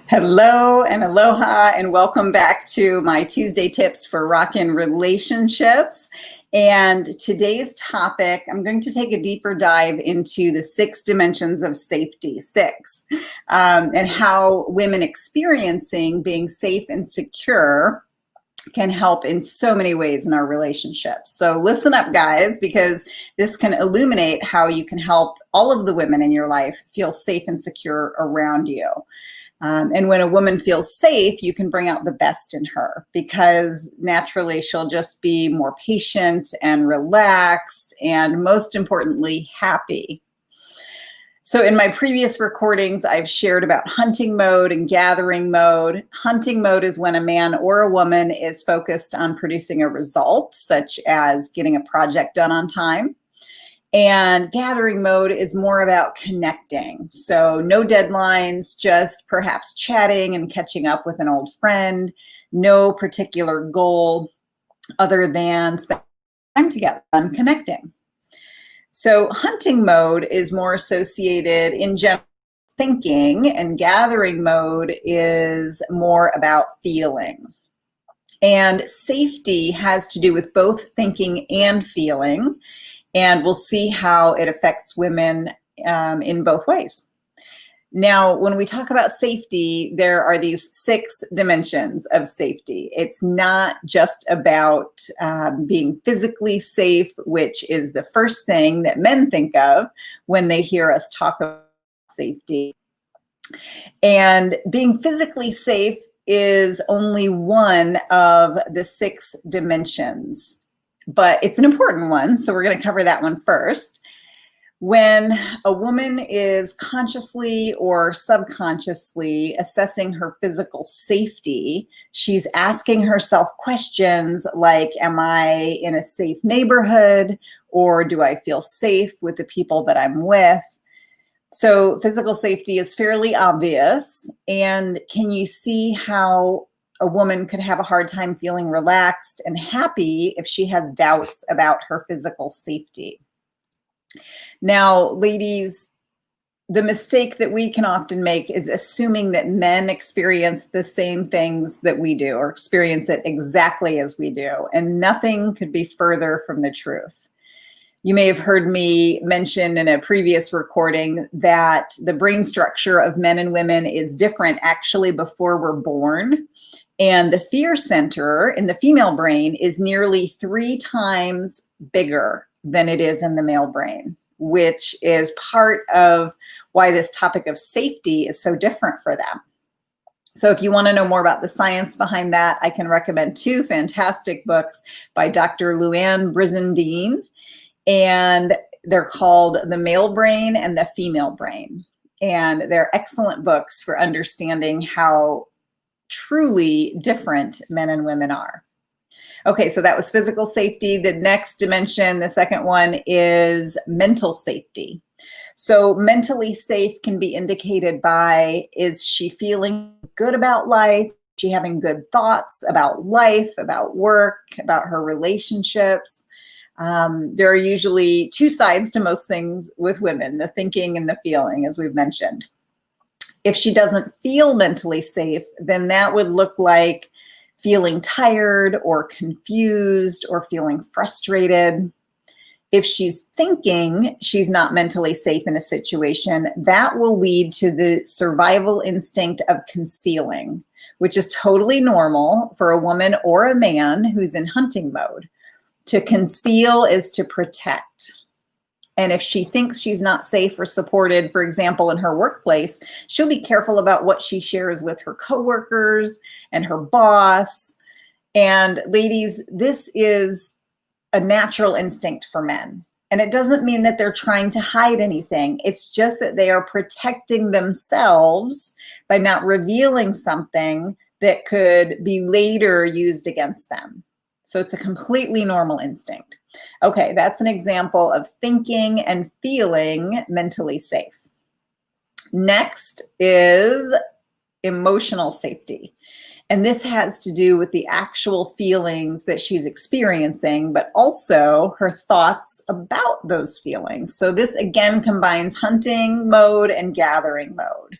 Hello and aloha and welcome back to my Tuesday tips for Rockin' relationships. And today's topic, I'm going to take a deeper dive into the 6 dimensions of safety, and how women experiencing being safe and secure can help in so many ways in our relationships. So listen up, guys, because this can illuminate how you can help all of the women in your life feel safe and secure around you. And when a woman feels safe, you can bring out the best in her because naturally she'll just be more patient and relaxed and, most importantly, happy. So in my previous recordings, I've shared about hunting mode and gathering mode. Hunting mode is when a man or a woman is focused on producing a result, such as getting a project done on time. And gathering mode is more about connecting. So no deadlines, just perhaps chatting and catching up with an old friend. No particular goal other than spending time together and connecting. So hunting mode is more associated in general thinking, and gathering mode is more about feeling. And safety has to do with both thinking and feeling. And we'll see how it affects women in both ways. Now, when we talk about safety, there are these 6 dimensions of safety. It's not just about being physically safe, which is the first thing that men think of when they hear us talk about safety. And being physically safe is only one of the 6 dimensions, but it's an important one, so we're going to cover that one first. When a woman is consciously or subconsciously assessing her physical safety, she's asking herself questions like, am I in a safe neighborhood, or do I feel safe with the people that I'm with? So physical safety is fairly obvious. And can you see how a woman could have a hard time feeling relaxed and happy if she has doubts about her physical safety? Now, ladies, the mistake that we can often make is assuming that men experience the same things that we do or experience it exactly as we do. And nothing could be further from the truth. You may have heard me mention in a previous recording that the brain structure of men and women is different actually before we're born. And the fear center in the female brain is nearly 3 times bigger than it is in the male brain, which is part of why this topic of safety is so different for them. So if you want to know more about the science behind that, I can recommend 2 fantastic books by Dr. Luann Brizendine, and they're called The Male Brain and the Female Brain. And they're excellent books for understanding how truly different men and women are. Okay, so that was physical safety. The next dimension, the second one, is mental safety. So mentally safe can be indicated by, is she feeling good about life? Is she having good thoughts about life, about work, about her relationships? There are usually 2 sides to most things with women, the thinking and the feeling, as we've mentioned. If she doesn't feel mentally safe, then that would look like feeling tired or confused or feeling frustrated. If she's thinking she's not mentally safe in a situation, that will lead to the survival instinct of concealing, which is totally normal for a woman or a man who's in hunting mode. To conceal is to protect. And if she thinks she's not safe or supported, for example, in her workplace, she'll be careful about what she shares with her coworkers and her boss. And ladies, this is a natural instinct for men. And it doesn't mean that they're trying to hide anything. It's just that they are protecting themselves by not revealing something that could be later used against them. So it's a completely normal instinct. Okay, that's an example of thinking and feeling mentally safe. Next is emotional safety. And this has to do with the actual feelings that she's experiencing, but also her thoughts about those feelings. So this again combines hunting mode and gathering mode.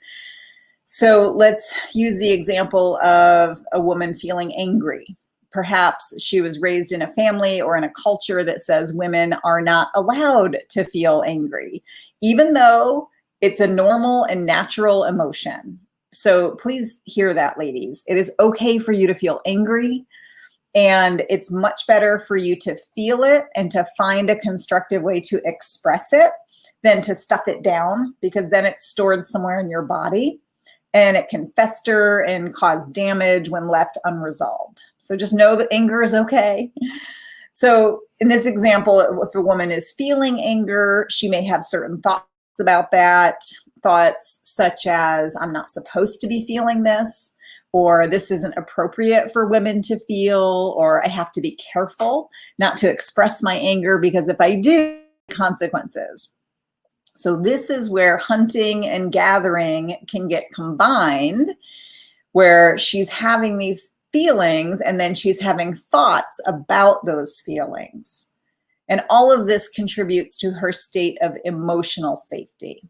So let's use the example of a woman feeling angry. Perhaps she was raised in a family or in a culture that says women are not allowed to feel angry, even though it's a normal and natural emotion. So please hear that, ladies. It is okay for you to feel angry, and it's much better for you to feel it and to find a constructive way to express it than to stuff it down, because then it's stored somewhere in your body and it can fester and cause damage when left unresolved. So just know that anger is okay. So in this example, if a woman is feeling anger, she may have certain thoughts about that, thoughts such as, I'm not supposed to be feeling this, or this isn't appropriate for women to feel, or I have to be careful not to express my anger because if I do, consequences. So this is where hunting and gathering can get combined, where she's having these feelings and then she's having thoughts about those feelings. And all of this contributes to her state of emotional safety.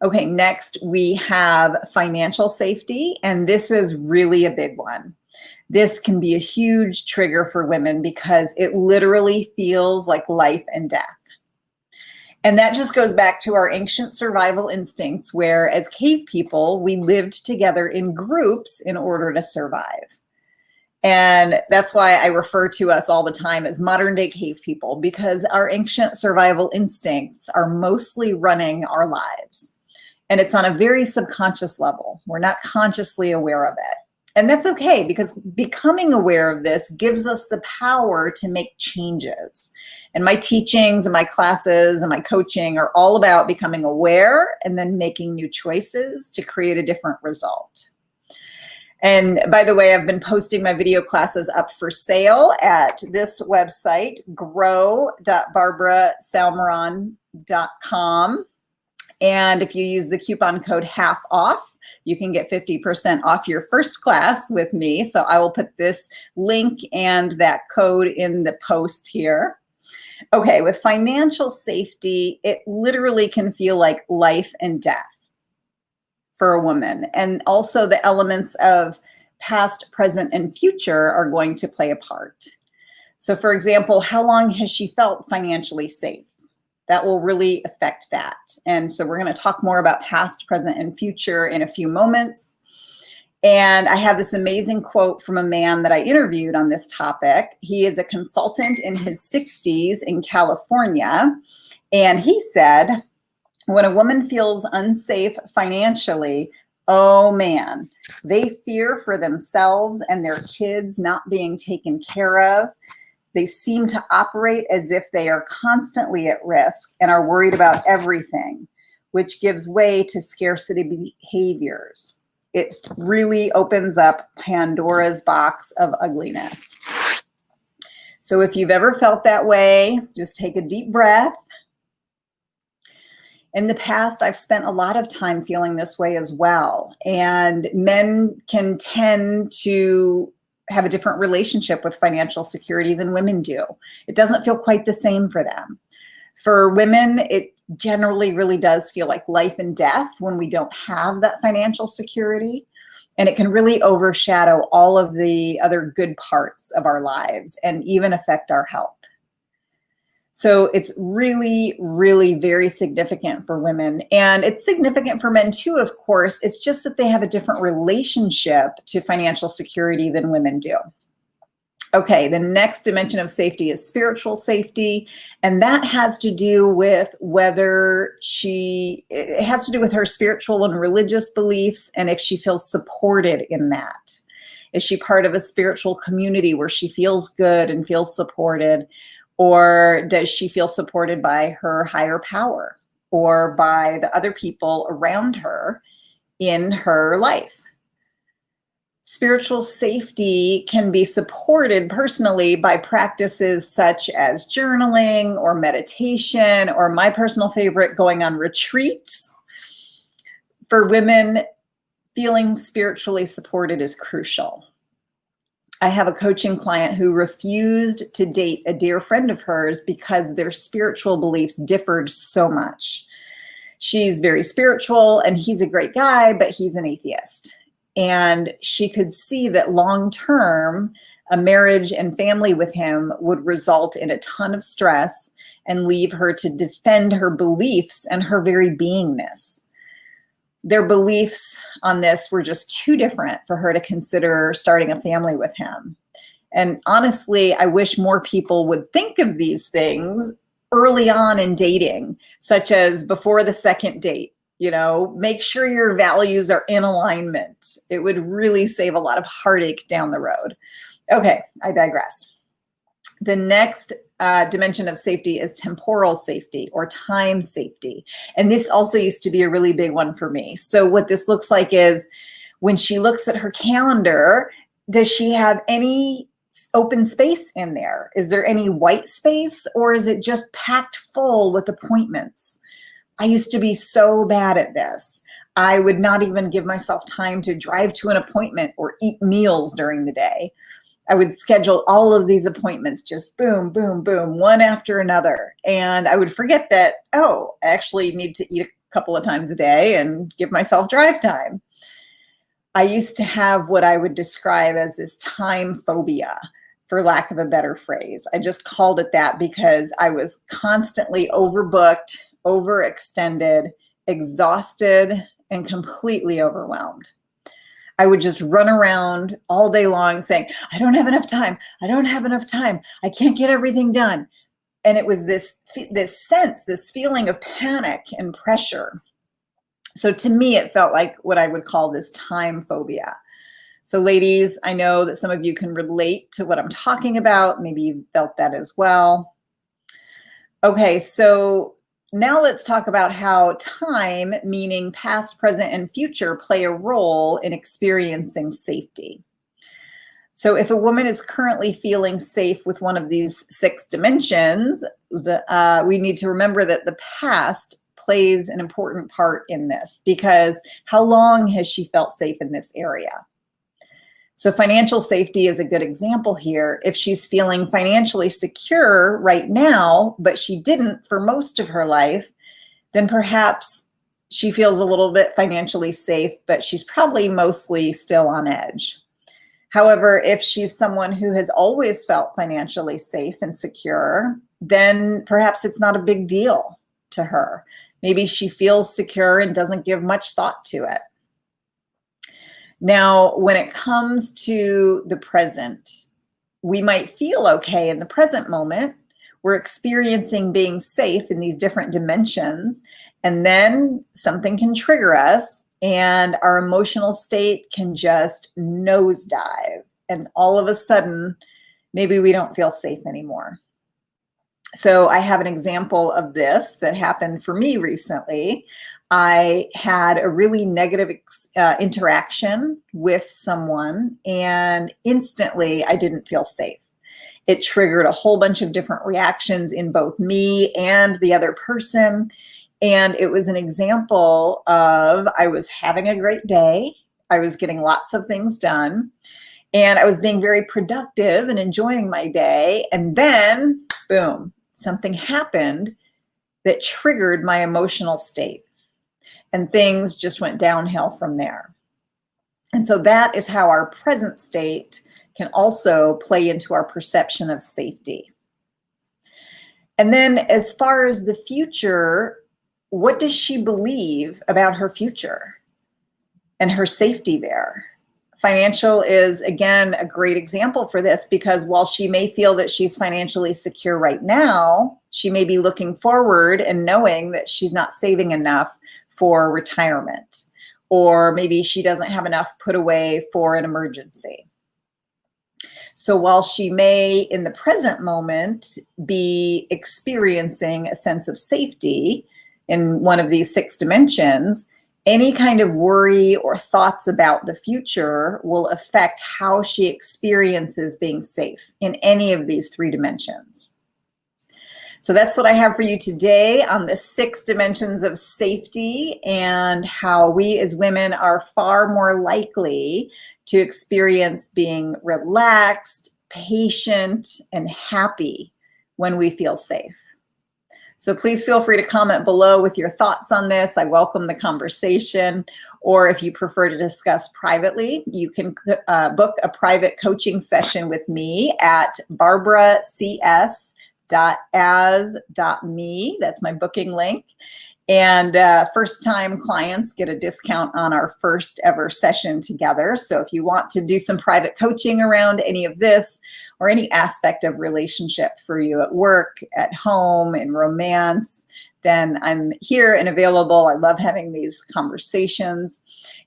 Okay, next we have financial safety, and this is really a big one. This can be a huge trigger for women because it literally feels like life and death. And that just goes back to our ancient survival instincts, where as cave people, we lived together in groups in order to survive. And that's why I refer to us all the time as modern day cave people, because our ancient survival instincts are mostly running our lives. And it's on a very subconscious level. We're not consciously aware of it. And that's okay, because becoming aware of this gives us the power to make changes. And my teachings and my classes and my coaching are all about becoming aware and then making new choices to create a different result. And by the way, I've been posting my video classes up for sale at this website, grow.barbarasalmeron.com. And if you use the coupon code HALF-OFF, you can get 50% off your first class with me. So I will put this link and that code in the post here. Okay, with financial safety, it literally can feel like life and death for a woman. And also the elements of past, present, and future are going to play a part. So for example, how long has she felt financially safe? That will really affect that. And so we're going to talk more about past, present, and future in a few moments. And I have this amazing quote from a man that I interviewed on this topic. He is a consultant in his 60s in California. And he said, when a woman feels unsafe financially, oh man, they fear for themselves and their kids not being taken care of. They seem to operate as if they are constantly at risk and are worried about everything, which gives way to scarcity behaviors. It really opens up Pandora's box of ugliness. So if you've ever felt that way, just take a deep breath. In the past, I've spent a lot of time feeling this way as well. And men can tend to have a different relationship with financial security than women do. It doesn't feel quite the same for them. For women, it generally really does feel like life and death when we don't have that financial security. And it can really overshadow all of the other good parts of our lives and even affect our health. So it's really, really very significant for women. And it's significant for men too, of course. It's just that they have a different relationship to financial security than women do. Okay, the next dimension of safety is spiritual safety. And that has to do with it has to do with her spiritual and religious beliefs and if she feels supported in that. Is she part of a spiritual community where she feels good and feels supported? Or does she feel supported by her higher power or by the other people around her in her life? Spiritual safety can be supported personally by practices such as journaling or meditation, or my personal favorite, going on retreats. For women, feeling spiritually supported is crucial. I have a coaching client who refused to date a dear friend of hers because their spiritual beliefs differed so much. She's very spiritual and he's a great guy, but he's an atheist. And she could see that long term, a marriage and family with him would result in a ton of stress and leave her to defend her beliefs and her very beingness. Their beliefs on this were just too different for her to consider starting a family with him. And honestly, I wish more people would think of these things early on in dating, such as before the second date. Make sure your values are in alignment. It would really save a lot of heartache down the road. Okay, I digress. The next dimension of safety is temporal safety or time safety. And this also used to be a really big one for me. So what this looks like is when she looks at her calendar, does she have any open space in there? Is there any white space, or is it just packed full with appointments? I used to be so bad at this. I would not even give myself time to drive to an appointment or eat meals during the day. I would schedule all of these appointments, just boom, boom, boom, one after another. And I would forget that, I actually need to eat a couple of times a day and give myself drive time. I used to have what I would describe as this time phobia, for lack of a better phrase. I just called it that because I was constantly overbooked, overextended, exhausted, and completely overwhelmed. I would just run around all day long saying, I don't have enough time. I don't have enough time. I can't get everything done. And it was this feeling of panic and pressure. So to me, it felt like what I would call this time phobia. So ladies, I know that some of you can relate to what I'm talking about. Maybe you felt that as well. Okay, so now let's talk about how time, meaning past, present, and future, play a role in experiencing safety. So if a woman is currently feeling safe with one of these 6 dimensions, we need to remember that the past plays an important part in this, because how long has she felt safe in this area? So financial safety is a good example here. If she's feeling financially secure right now, but she didn't for most of her life, then perhaps she feels a little bit financially safe, but she's probably mostly still on edge. However, if she's someone who has always felt financially safe and secure, then perhaps it's not a big deal to her. Maybe she feels secure and doesn't give much thought to it. Now, when it comes to the present, we might feel okay in the present moment. We're experiencing being safe in these different dimensions, and then something can trigger us and our emotional state can just nosedive. And all of a sudden, maybe we don't feel safe anymore. So I have an example of this that happened for me recently. I had a really negative interaction with someone, and instantly I didn't feel safe. It triggered a whole bunch of different reactions in both me and the other person. And it was an example of, I was having a great day. I was getting lots of things done, and I was being very productive and enjoying my day. And then, boom, something happened that triggered my emotional state. And things just went downhill from there. And so that is how our present state can also play into our perception of safety. And then as far as the future, what does she believe about her future and her safety there? Financial is, again, a great example for this, because while she may feel that she's financially secure right now, she may be looking forward and knowing that she's not saving enough for retirement, or maybe she doesn't have enough put away for an emergency. So while she may, in the present moment, be experiencing a sense of safety in one of these 6 dimensions, any kind of worry or thoughts about the future will affect how she experiences being safe in any of these 3 dimensions. So that's what I have for you today on the 6 dimensions of safety, and how we as women are far more likely to experience being relaxed, patient, and happy when we feel safe. So please feel free to comment below with your thoughts on this. I welcome the conversation. Or if you prefer to discuss privately, you can book a private coaching session with me at barbaracs.as.me. That's my booking link. And first-time clients get a discount on our first ever session together. So if you want to do some private coaching around any of this or any aspect of relationship for you at work, at home, in romance, then I'm here and available. I love having these conversations.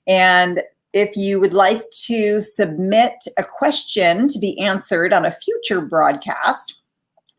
And if you would like to submit a question to be answered on a future broadcast,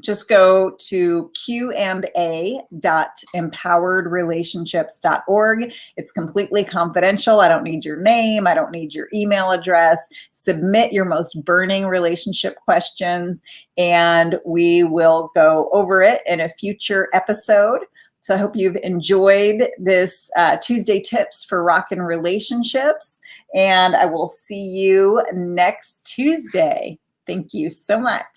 just go to qa.empoweredrelationships.org. It's completely confidential. I don't need your name. I don't need your email address. Submit your most burning relationship questions, and we will go over it in a future episode. So I hope you've enjoyed this Tuesday Tips for Rockin' Relationships, and I will see you next Tuesday. Thank you so much.